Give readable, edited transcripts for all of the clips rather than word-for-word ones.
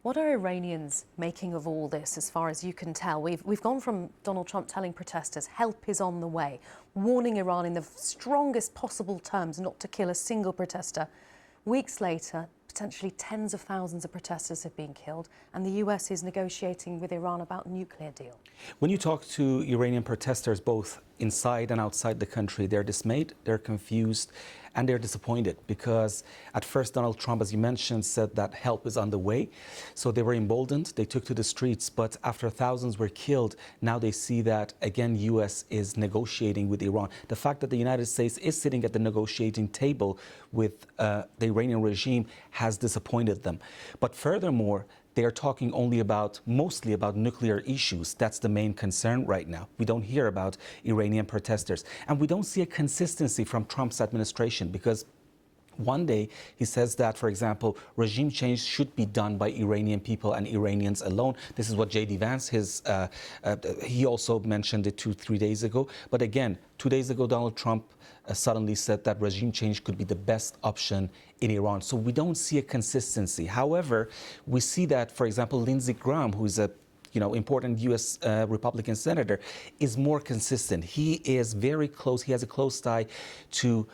What are Iranians making of all this, as far as you can tell? We've gone from Donald Trump telling protesters help is on the way, warning Iran in the strongest possible terms not to kill a single protester. Weeks later, potentially tens of thousands of protesters have been killed, and the US is negotiating with Iran about a nuclear deal. When you talk to Iranian protesters, both inside and outside the country, they're dismayed, they're confused, and they're disappointed because at first Donald Trump, as you mentioned, said that help is on the way. So they were emboldened, they took to the streets, but after thousands were killed, now they see that, again, US is negotiating with Iran. The fact that the United States is sitting at the negotiating table with the Iranian regime has disappointed them. But furthermore, they are talking mostly about nuclear issues. That's the main concern right now. We don't hear about Iranian protesters. And we don't see a consistency from Trump's administration because one day he says that, for example, regime change should be done by Iranian people and Iranians alone. This is what J.D. Vance, he also mentioned it 2-3 days ago. But again, 2 days ago, Donald Trump suddenly said that regime change could be the best option in Iran. So we don't see a consistency. However, we see that, for example, Lindsey Graham, who is a important U.S. Republican senator, is more consistent. He is very close. He has a close tie to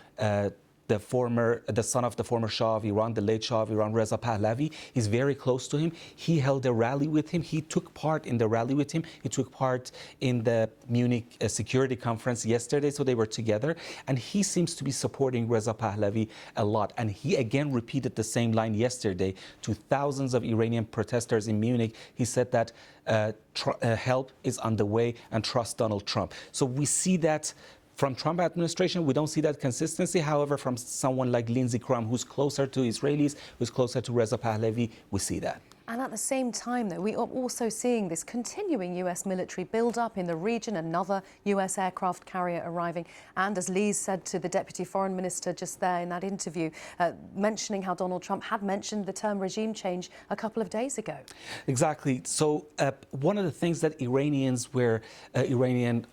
the son of the former Shah of Iran, the late Shah of Iran, Reza Pahlavi. He's very close to him. He held a rally with him. He took part in the rally with him. He took part in the Munich Security Conference yesterday, so they were together. And he seems to be supporting Reza Pahlavi a lot. And he again repeated the same line yesterday to thousands of Iranian protesters in Munich. He said that help is on the way and trust Donald Trump. So we see that from Trump administration, we don't see that consistency. However, from someone like Lindsey Graham, who's closer to Israelis, who's closer to Reza Pahlavi, we see that. And at the same time, though, we are also seeing this continuing US military build-up in the region, another US aircraft carrier arriving. And as Lise said to the Deputy Foreign Minister just there in that interview, mentioning how Donald Trump had mentioned the term regime change a couple of days ago. Exactly. So one of the things that Iranian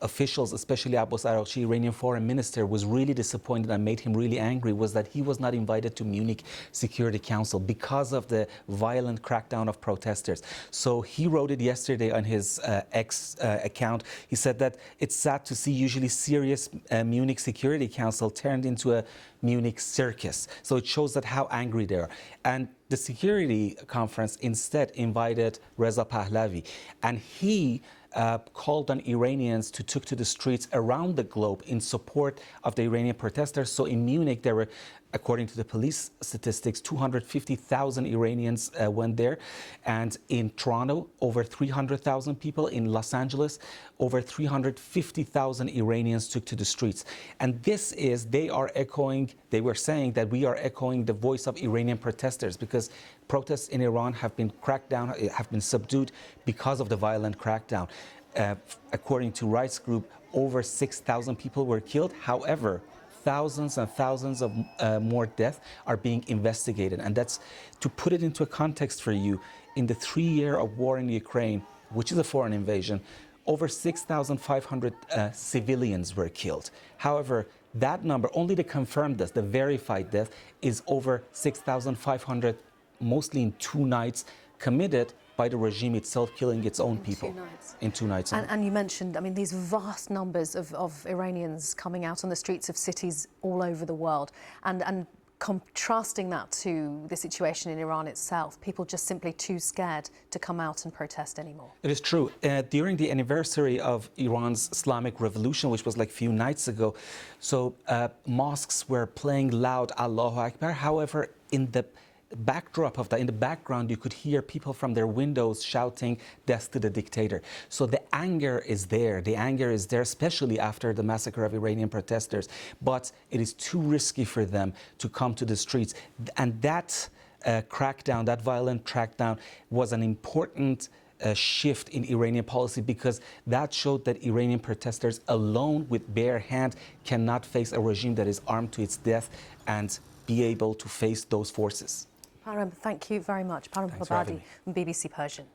officials, especially Abbas Araghchi, Iranian foreign minister, was really disappointed and made him really angry was that he was not invited to Munich Security Council because of the violent crackdown of protesters. So he wrote it yesterday on his X account. He said that it's sad to see usually serious Munich Security Council turned into a Munich circus. So it shows that how angry they are. And the security conference instead invited Reza Pahlavi, and he called on Iranians to take to the streets around the globe in support of the Iranian protesters. So in Munich, there were, according to the police statistics, 250,000 Iranians went there. And in Toronto, over 300,000 people. In Los Angeles, over 350,000 Iranians took to the streets. And this is, they were saying that we are echoing the voice of Iranian protesters because protests in Iran have been cracked down, have been subdued because of the violent crackdown. According to rights group, over 6,000 people were killed. However, thousands and thousands of more deaths are being investigated. And that's, to put it into a context for you, in the 3 years of war in Ukraine, which is a foreign invasion, over 6,500 civilians were killed. However, that number, only the confirmed deaths, the verified death, is over 6,500, mostly in 2 nights, committed by the regime itself, killing its own people. In 2 nights. And you mentioned, I mean, these vast numbers of Iranians coming out on the streets of cities all over the world, and contrasting that to the situation in Iran itself, people just simply too scared to come out and protest anymore. It is true. During the anniversary of Iran's Islamic Revolution, which was like a few nights ago, so mosques were playing loud Allahu Akbar. However, in the backdrop of that, in the background, you could hear people from their windows shouting death to the dictator. So the anger is there. The anger is there, especially after the massacre of Iranian protesters. But it is too risky for them to come to the streets. And that crackdown, that violent crackdown, was an important shift in Iranian policy because that showed that Iranian protesters alone with bare hand cannot face a regime that is armed to its death and be able to face those forces. Parham, thank you very much. Parham Ghobadi, BBC Persian.